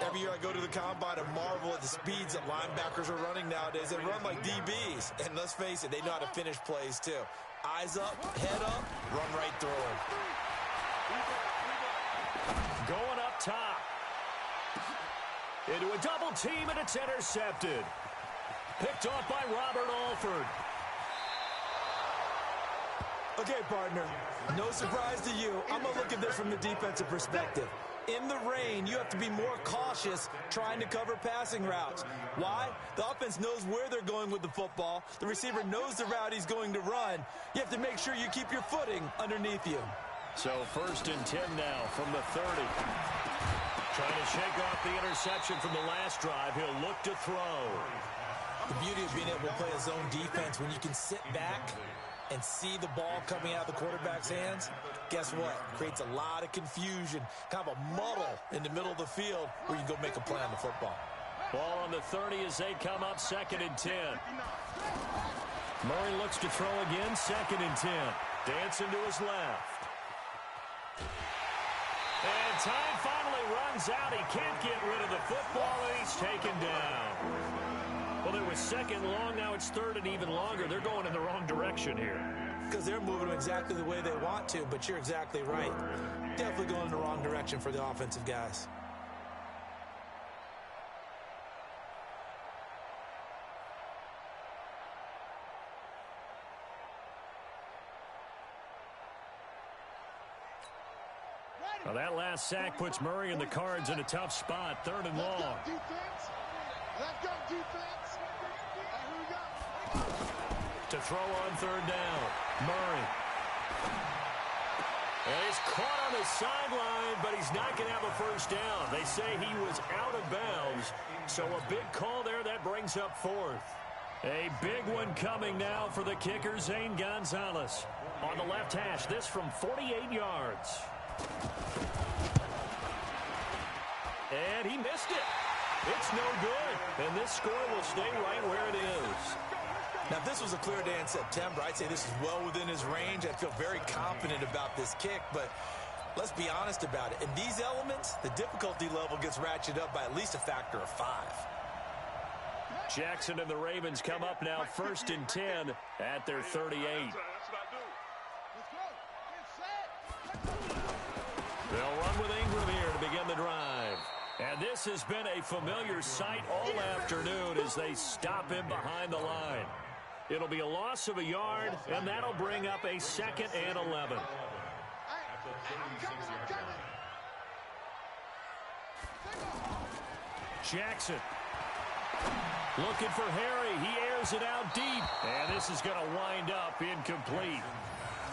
Every year I go to the combine and marvel at the speeds that linebackers are running nowadays. They run like DBs. And let's face it, they know how to finish plays too. Eyes up, head up, run right through them. Going up top. Into a double team, and it's intercepted. Picked off by Robert Alford. Okay, partner, no surprise to you. I'm going to look at this from the defensive perspective. in the rain, you have to be more cautious trying to cover passing routes. Why? The offense knows where they're going with the football. The receiver knows the route he's going to run. You have to make sure you keep your footing underneath you. So 1st and 10 now from the 30. Trying to shake off the interception from the last drive. He'll look to throw. The beauty of being able to play a zone defense when you can sit back and see the ball coming out of the quarterback's hands, guess what? Creates a lot of confusion, kind of a muddle in the middle of the field where you can go make a play on the football. Ball on the 30 as they come up 2nd and 10. Murray looks to throw again, 2nd and 10. Dancing to his left. And time finally runs out. He can't get rid of the football, and he's taken down. Well, there was 2nd long. Now it's 3rd and even longer. They're going in the wrong direction here. Because they're moving them exactly the way they want to, but you're exactly right. Definitely going in the wrong direction for the offensive guys. Now that last sack puts Murray and the Cards in a tough spot, 3rd and long. Let's go, defense. Here we go. To throw on 3rd down, Murray. And he's caught on the sideline, but he's not going to have a 1st down. They say he was out of bounds, so a big call there that brings up 4th. A big one coming now for the kicker, Zane Gonzalez. On the left hash, this from 48 yards. And he missed it. It's no good. And this score will stay right where it is. Now, if this was a clear day in September, I'd say this is well within his range. I feel very confident about this kick, but let's be honest about it. In these elements, the difficulty level gets ratcheted up by at least a factor of 5. Jackson and the Ravens come up now 1st and 10 at their 38. They'll run with Ingram here to begin the drive. And this has been a familiar sight all afternoon as they stop him behind the line. It'll be a loss of a yard, and that'll bring up a 2nd and 11. Jackson looking for Harry. He airs it out deep, and this is going to wind up incomplete.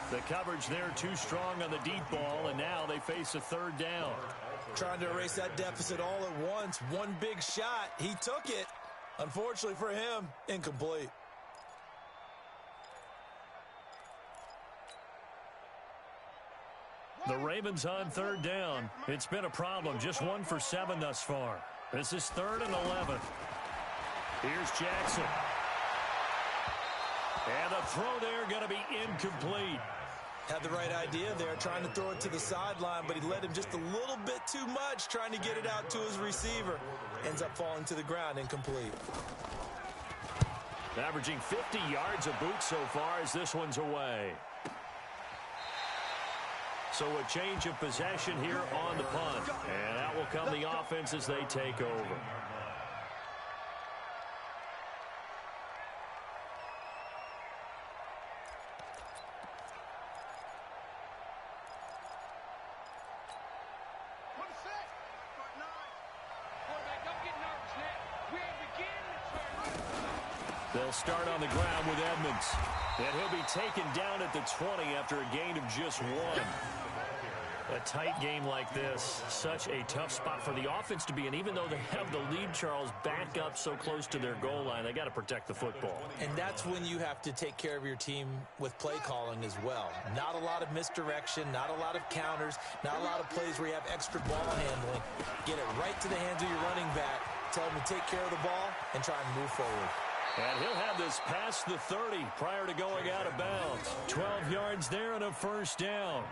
The coverage there too strong on the deep ball, and now they face a 3rd down. Trying to erase that deficit all at once. One big shot. He took it. Unfortunately for him, incomplete. The Ravens on 3rd down. It's been a problem. Just 1 for 7 thus far. This is 3rd and 11. Here's Jackson. And the throw there going to be incomplete. Had the right idea there, trying to throw it to the sideline, but he led him just a little bit too much, trying to get it out to his receiver. Ends up falling to the ground, incomplete. Averaging 50 yards a boot so far as this one's away. So a change of possession here on the punt. And out will come the offense as they take over. They'll start on the ground with Edmonds. And he'll be taken down at the 20 after a gain of just 1. A tight game like this, such a tough spot for the offense to be in. Even though they have the lead, Charles, back up so close to their goal line, they got to protect the football. And that's when you have to take care of your team with play calling as well. Not a lot of misdirection, not a lot of counters, not a lot of plays where you have extra ball handling. Get it right to the hands of your running back, tell him to take care of the ball, and try and move forward. And he'll have this past the 30 prior to going out of bounds. 12 yards there and a 1st down.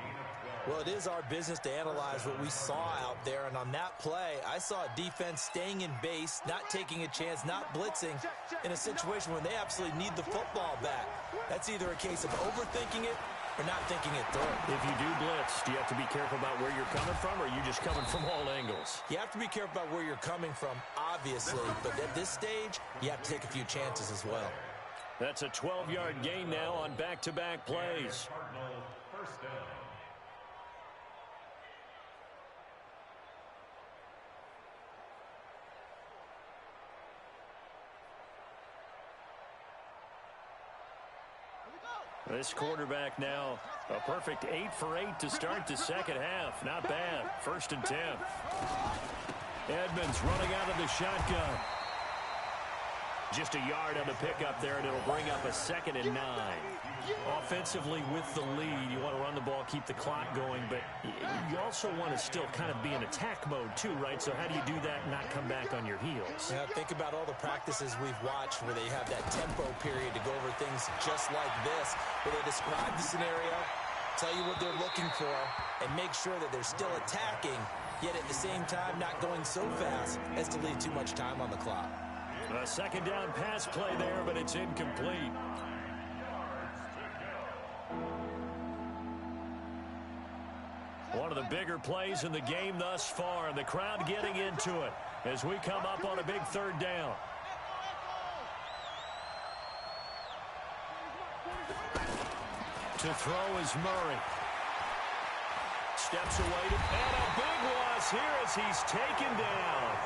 Well, it is our business to analyze what we saw out there, and on that play, I saw a defense staying in base, not taking a chance, not blitzing in a situation when they absolutely need the football back. That's either a case of overthinking it or not thinking it through. If you do blitz, do you have to be careful about where you're coming from, or are you just coming from all angles? You have to be careful about where you're coming from, obviously, but at this stage, you have to take a few chances as well. That's a 12-yard gain now on back-to-back plays. This quarterback now a perfect 8 for 8 to start the second half. Not bad. 1st and 10. Edmonds running out of the shotgun. Just a yard on the pickup there, and it'll bring up a 2nd and 9. Offensively with the lead, you want to run the ball, keep the clock going, but you also want to still kind of be in attack mode too, right? So how do you do that and not come back on your heels? Yeah, think about all the practices we've watched where they have that tempo period to go over things just like this, where they describe the scenario, tell you what they're looking for, and make sure that they're still attacking, yet at the same time not going so fast as to leave too much time on the clock. A 2nd down pass play there, but it's incomplete. One of the bigger plays in the game thus far, and the crowd getting into it as we come up on a big 3rd down. To throw is Murray. Steps away, and a big loss here as he's taken down.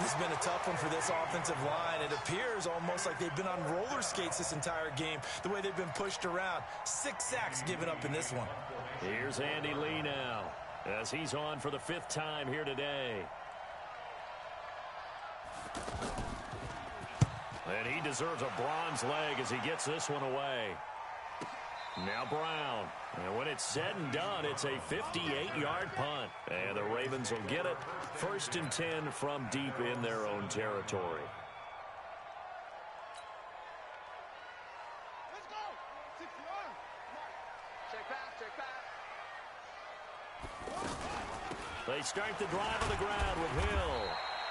This has been a tough one for this offensive line. It appears almost like they've been on roller skates this entire game, the way they've been pushed around. 6 sacks given up in this one. Here's Andy Lee now as he's on for the 5th time here today. And he deserves a bronze leg as he gets this one away. Now Brown. And when it's said and done, it's a 58-yard punt. And the Ravens will get it. 1st and 10 from deep in their own territory. Let's go. 61. Check pass. They start the drive on the ground with Hill.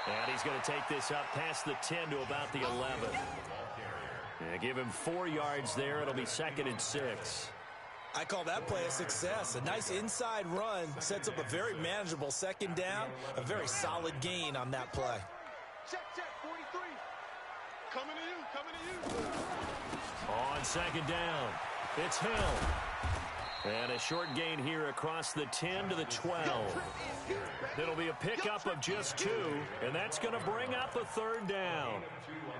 And he's going to take this up past the 10 to about the 11. Yeah, give him 4 yards there. It'll be 2nd and 6. I call that play a success. A nice inside run sets up a very manageable 2nd down. A very solid gain on that play. Check, 43. Coming to you. On 2nd down, it's Hill. And a short gain here across the 10 to the 12. It'll be a pickup of just 2, and that's going to bring up a 3rd down.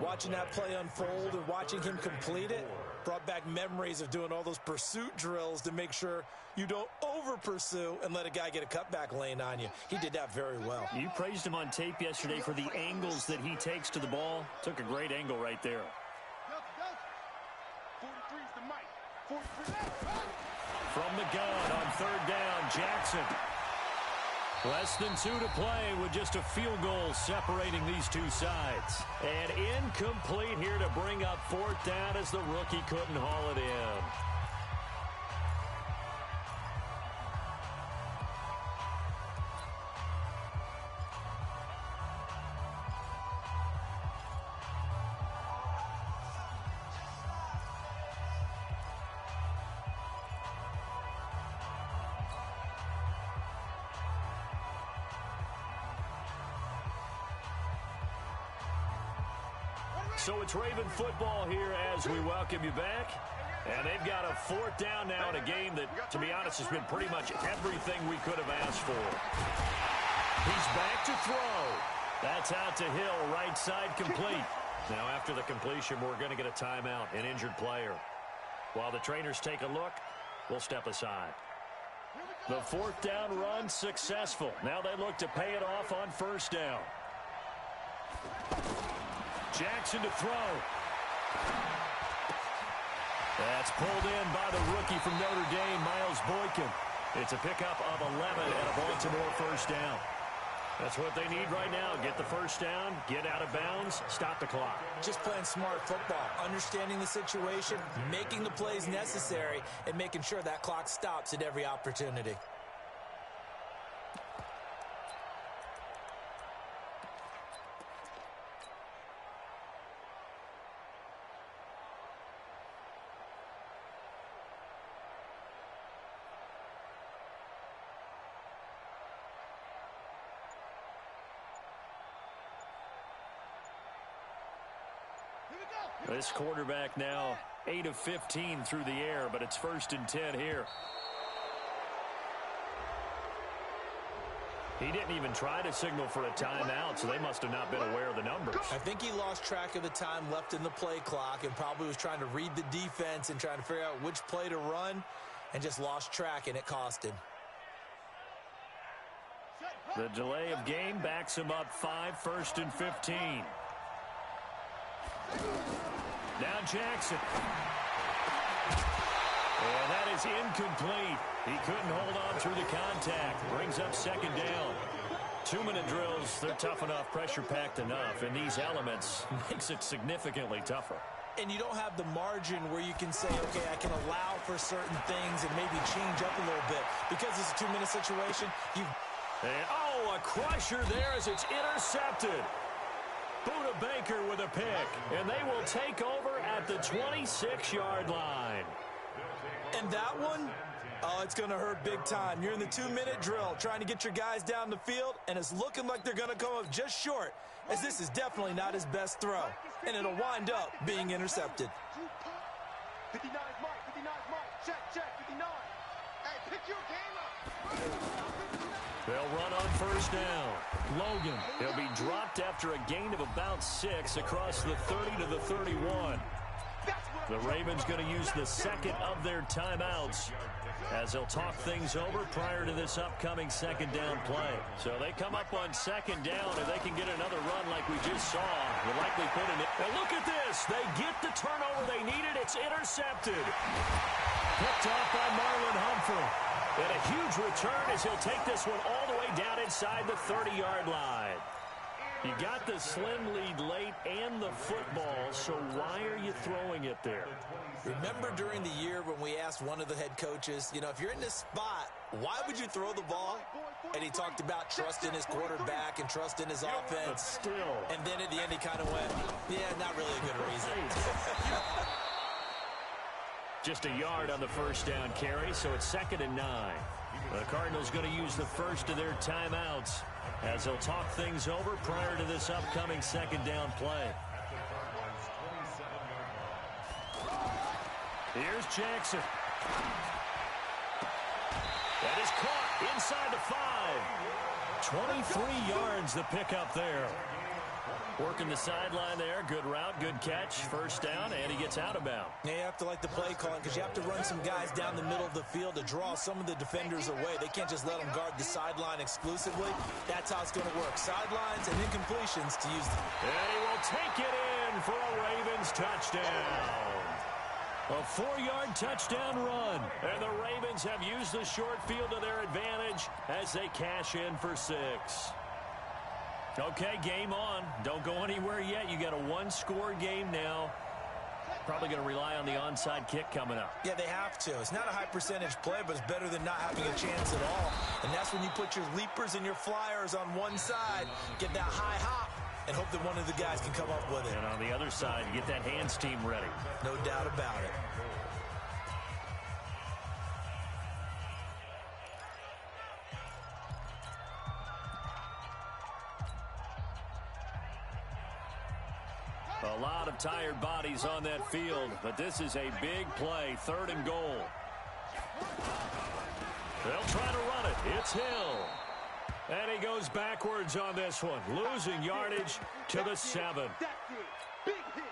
Watching that play unfold and watching him complete it brought back memories of doing all those pursuit drills to make sure you don't over-pursue and let a guy get a cutback lane on you. He did that very well. You praised him on tape yesterday for the angles that he takes to the ball. Took a great angle right there. 43's the mic. 43. From the gun on 3rd down, Jackson. Less than 2 to play with just a field goal separating these two sides. And incomplete here to bring up 4th down as the rookie couldn't haul it in. So it's Raven football here as we welcome you back. And they've got a 4th down now in a game that, to be honest, has been pretty much everything we could have asked for. He's back to throw. That's out to Hill, right side complete. Now after the completion, we're going to get a timeout, an injured player. While the trainers take a look, we'll step aside. The 4th down run successful. Now they look to pay it off on 1st down. Jackson to throw. That's pulled in by the rookie from Notre Dame, Miles Boykin. It's a pickup of 11 and a Baltimore 1st down. That's what they need right now. Get the 1st down, get out of bounds, stop the clock. Just playing smart football, understanding the situation, making the plays necessary, and making sure that clock stops at every opportunity. This quarterback now 8 of 15 through the air, but it's 1st and 10 here. He didn't even try to signal for a timeout, so they must have not been aware of the numbers. I think he lost track of the time left in the play clock and probably was trying to read the defense and trying to figure out which play to run and just lost track, and it cost him. The delay of game backs him up 5, 1st and 15. Now Jackson. And that is incomplete. He couldn't hold on through the contact. Brings up 2nd down. 2-minute drills, they're tough enough, pressure-packed enough, and these elements makes it significantly tougher. And you don't have the margin where you can say, okay, I can allow for certain things and maybe change up a little bit. Because it's a 2-minute situation, And, a crusher there as it's intercepted. Buda Baker with a pick, and they will take over at the 26-yard line. And that one, it's going to hurt big time. You're in the 2-minute drill trying to get your guys down the field, and it's looking like they're going to come up just short, as this is definitely not his best throw. And it'll wind up being intercepted. 59's mark, 59's mark. Check, 59. Hey, pick your game up. They'll run on 1st down. Logan, he'll be dropped after a gain of about 6 across the 30 to the 31. The Ravens going to use the 2nd of their timeouts as they'll talk things over prior to this upcoming 2nd down play. So they come up on 2nd down, and they can get another run like we just saw. They'll likely put in it. And look at this. They get the turnover they needed. It's intercepted. Picked off by Marlon Humphrey. And a huge return as he'll take this one all the way down inside the 30-yard line. You got the slim lead late and the football, so why are you throwing it there? Remember during the year when we asked one of the head coaches, if you're in this spot, why would you throw the ball? And he talked about trusting his quarterback and trusting his offense. But still. And then at the end he kind of went, yeah, not really a good reason. Just a yard on the 1st down carry, so it's 2nd and 9. The Cardinals going to use the first of their timeouts as they'll talk things over prior to this upcoming 2nd down play. Here's Jackson. That is caught inside the 5. 23 yards the pickup there. Working the sideline there. Good route, good catch. 1st down, and he gets out of bounds. Yeah, you have to like the play calling because you have to run some guys down the middle of the field to draw some of the defenders away. They can't just let them guard the sideline exclusively. That's how it's going to work. Sidelines and incompletions to use them. And he will take it in for a Ravens touchdown. A 4-yard touchdown run. And the Ravens have used the short field to their advantage as they cash in for 6. Okay, game on. Don't go anywhere yet. You got a 1-score game now. Probably going to rely on the onside kick coming up. Yeah, they have to. It's not a high percentage play, but it's better than not having a chance at all. And that's when you put your leapers and your flyers on one side, get that high hop, and hope that one of the guys can come up with it. And on the other side, get that hands team ready. No doubt about it. A lot of tired bodies on that field, but this is a big play, 3rd and goal. They'll try to run it. It's Hill. And he goes backwards on this one, losing yardage to the 7. Big hit.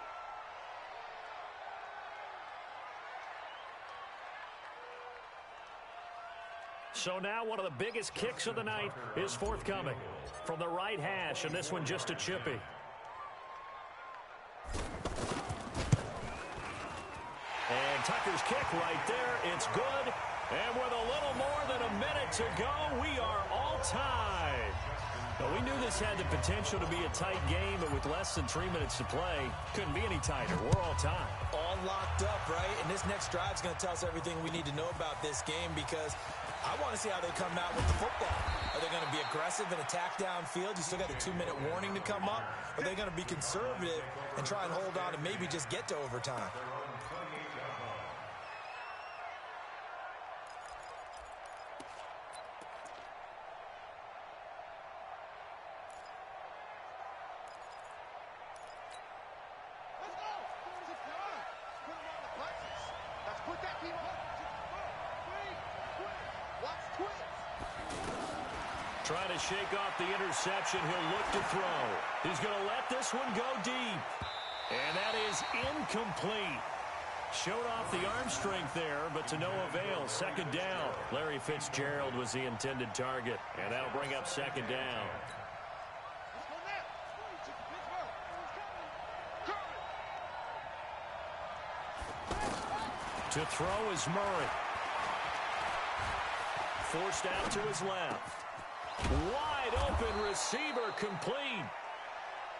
So now one of the biggest kicks of the night is forthcoming from the right hash, and this one just a chippy. And Tucker's kick right there. It's good. And with a little more than a minute to go, we are all tied. Now, we knew this had the potential to be a tight game, but with less than 3 minutes to play, couldn't be any tighter. We're all tied. All locked up, right? And this next drive is going to tell us everything we need to know about this game because I want to see how they come out with the football. Are they going to be aggressive and attack downfield? You still got the 2-minute warning to come up? Or are they going to be conservative and try and hold on and maybe just get to overtime? Trying to shake off the interception. He'll look to throw. He's going to let this one go deep. And that is incomplete. Showed off the arm strength there, but to no avail. Second down. Larry Fitzgerald was the intended target, and that'll bring up second down. To throw is Murray. Forced out to his left. Wide open receiver, complete.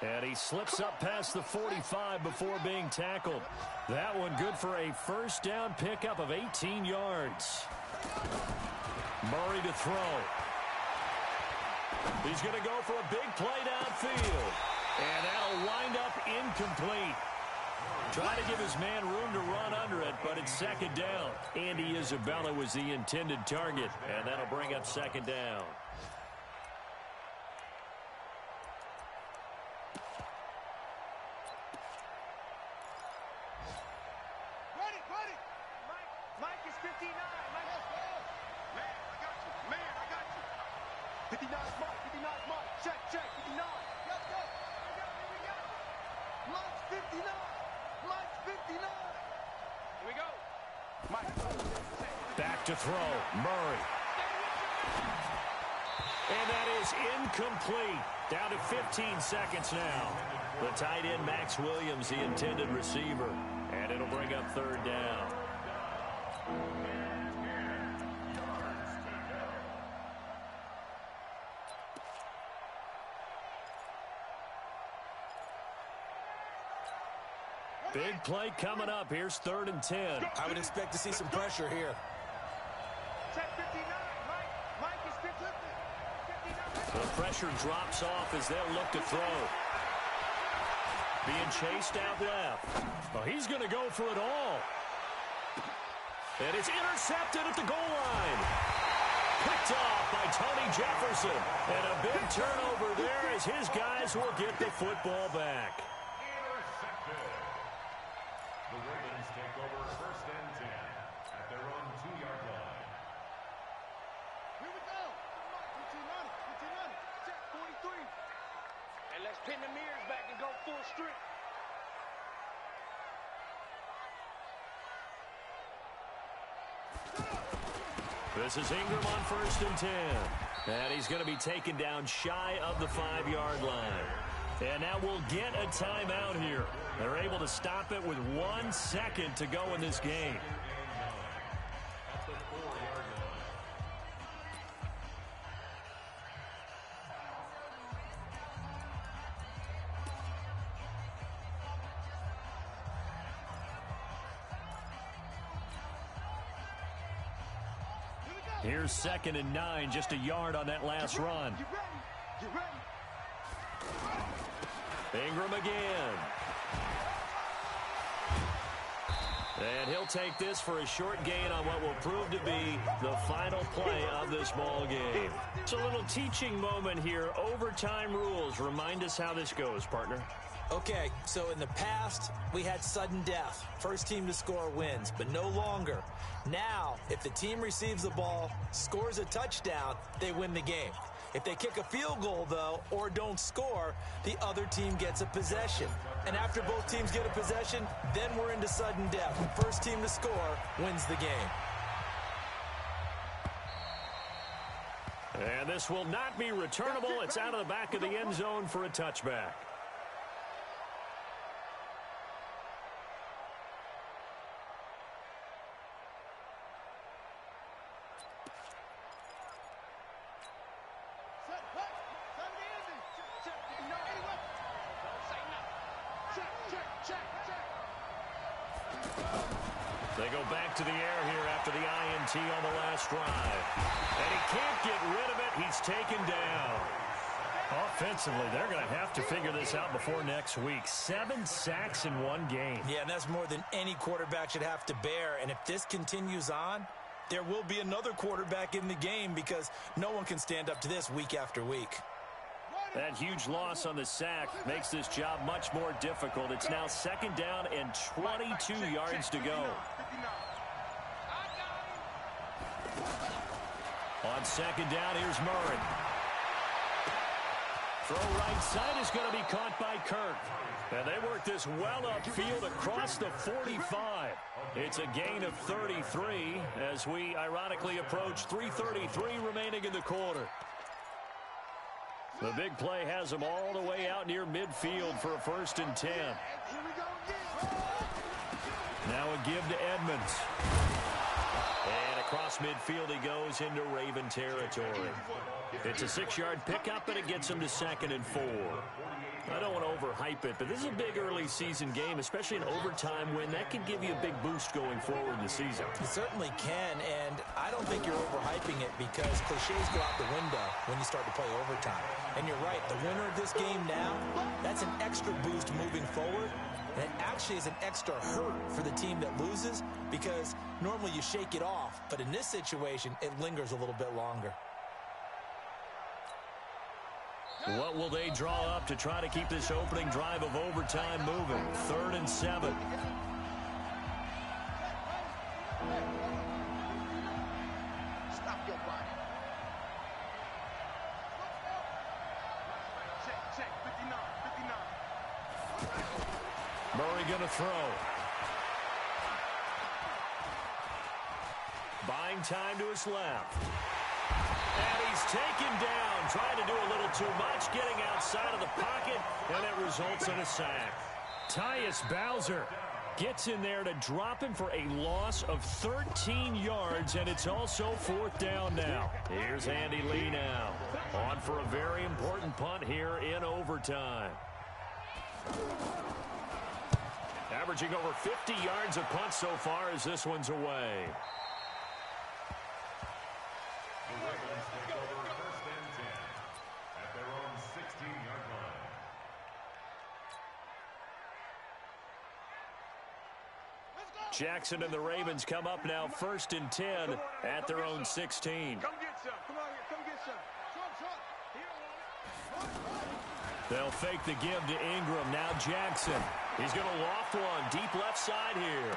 And he slips up past the 45 before being tackled. That one good for a first down pickup of 18 yards. Murray to throw. He's going to go for a big play downfield. And that'll wind up incomplete. Trying to give his man room to run under it, but it's second down. Andy Isabella was the intended target, and that'll bring up second down. Mike is 59. Mike, let's go. Man, I got you. Man, I got you. 59 is Mike. 59 is Mike. Check, check. 59. Let's go. We got it. Mike's 59. Mike's 59. Here we go. Mike. Back to throw. Murray. And that is incomplete. Down to 15 seconds now. The tight end, Max Williams, the intended receiver. And it'll bring up third down. Big play coming up. Here's 3rd and 10. I would expect to see some pressure here. Check 59. Mike is 59. The pressure drops off as they'll look to throw. Being chased out left. Well, he's going to go for it all. And it's intercepted at the goal line. Picked off by Tony Jefferson. And a big turnover there as his guys will get the football back. Intercepted. The Ravens take over 1st and 10 at their own 2-yard line. Here we go. 15 check 43. And let's pin the mirrors back and go full strength. This is Ingram on 1st and 10. And he's going to be taken down shy of the 5-yard line. And now we'll get a timeout here. They're able to stop it with 1 second to go in this game. At the 4-yard line. Here's 2nd and 9, just a yard on that last run. You ready? You ready? Ingram again. And he'll take this for a short gain on what will prove to be the final play of this ball game. It's a little teaching moment here. Overtime rules. Remind us how this goes, partner. Okay, so in the past, we had sudden death. First team to score wins, but no longer. Now, if the team receives the ball, scores a touchdown, they win the game. If they kick a field goal, though, or don't score, the other team gets a possession. And after both teams get a possession, then we're into sudden death. First team to score wins the game. And this will not be returnable. It's out of the back of the end zone for a touchback. They go back to the air here after the INT on the last drive. And he can't get rid of it. He's taken down. Offensively, they're going to have to figure this out before next week. 7 sacks in one game. Yeah, and that's more than any quarterback should have to bear. And if this continues on, there will be another quarterback in the game because no one can stand up to this week after week. That huge loss on the sack makes this job much more difficult. It's now 2nd down and 22 yards to go. On 2nd down, here's Murray. Throw right side is going to be caught by Kirk. And they work this well upfield across the 45. It's a gain of 33 as we ironically approach 3:33 remaining in the quarter. The big play has them all the way out near midfield for a 1st and 10. Now a give to Edmonds. And across midfield he goes into Raven territory. It's a 6-yard pickup, and it gets him to 2nd and 4. I don't want to overhype it, but this is a big early season game, especially an overtime win. That could give you a big boost going forward in the season. It certainly can, and I don't think you're overhyping it because cliches go out the window when you start to play overtime. And you're right, the winner of this game now, that's an extra boost moving forward. And it actually is an extra hurt for the team that loses because normally you shake it off, but in this situation, it lingers a little bit longer. What will they draw up to try to keep this opening drive of overtime moving? 3rd and 7. Stop your body. Check, 59. Murray going to throw. Buying time to his left. And he's taken down, trying to do a little too much, getting outside of the pocket, and it results in a sack. Tyus Bowser gets in there to drop him for a loss of 13 yards, and it's also 4th down now. Here's Andy Lee now, on for a very important punt here in overtime. Averaging over 50 yards a punt so far as this one's away. The Ravens take over 1st and 10 at their own 16-yard line. Jackson and the Ravens come up now 1st and 10 at their own 16. Come get some. Come on here. Come get some. They'll fake the give to Ingram. Now Jackson. He's going to loft one deep left side here.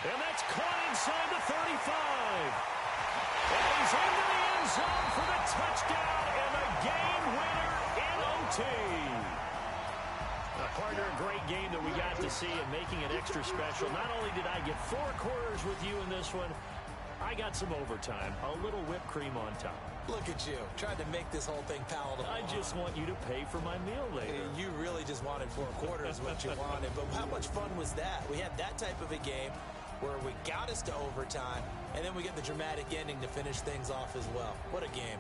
And that's caught inside the 35. And he's into the end zone for the touchdown and the game winner in OT. Partner, a great game that we got to see and making it extra special. Not only did I get 4 quarters with you in this one, I got some overtime, a little whipped cream on top. Look at you, trying to make this whole thing palatable. I just want you to pay for my meal later. You really just wanted 4 quarters what you wanted, but how much fun was that? We had that type of a game where we got us to overtime, and then we get the dramatic ending to finish things off as well. What a game.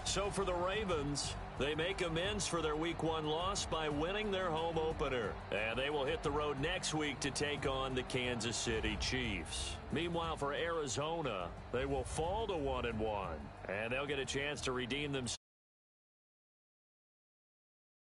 So for the Ravens, they make amends for their Week 1 loss by winning their home opener. And they will hit the road next week to take on the Kansas City Chiefs. Meanwhile, for Arizona, they will fall to 1-1. And they'll get a chance to redeem themselves.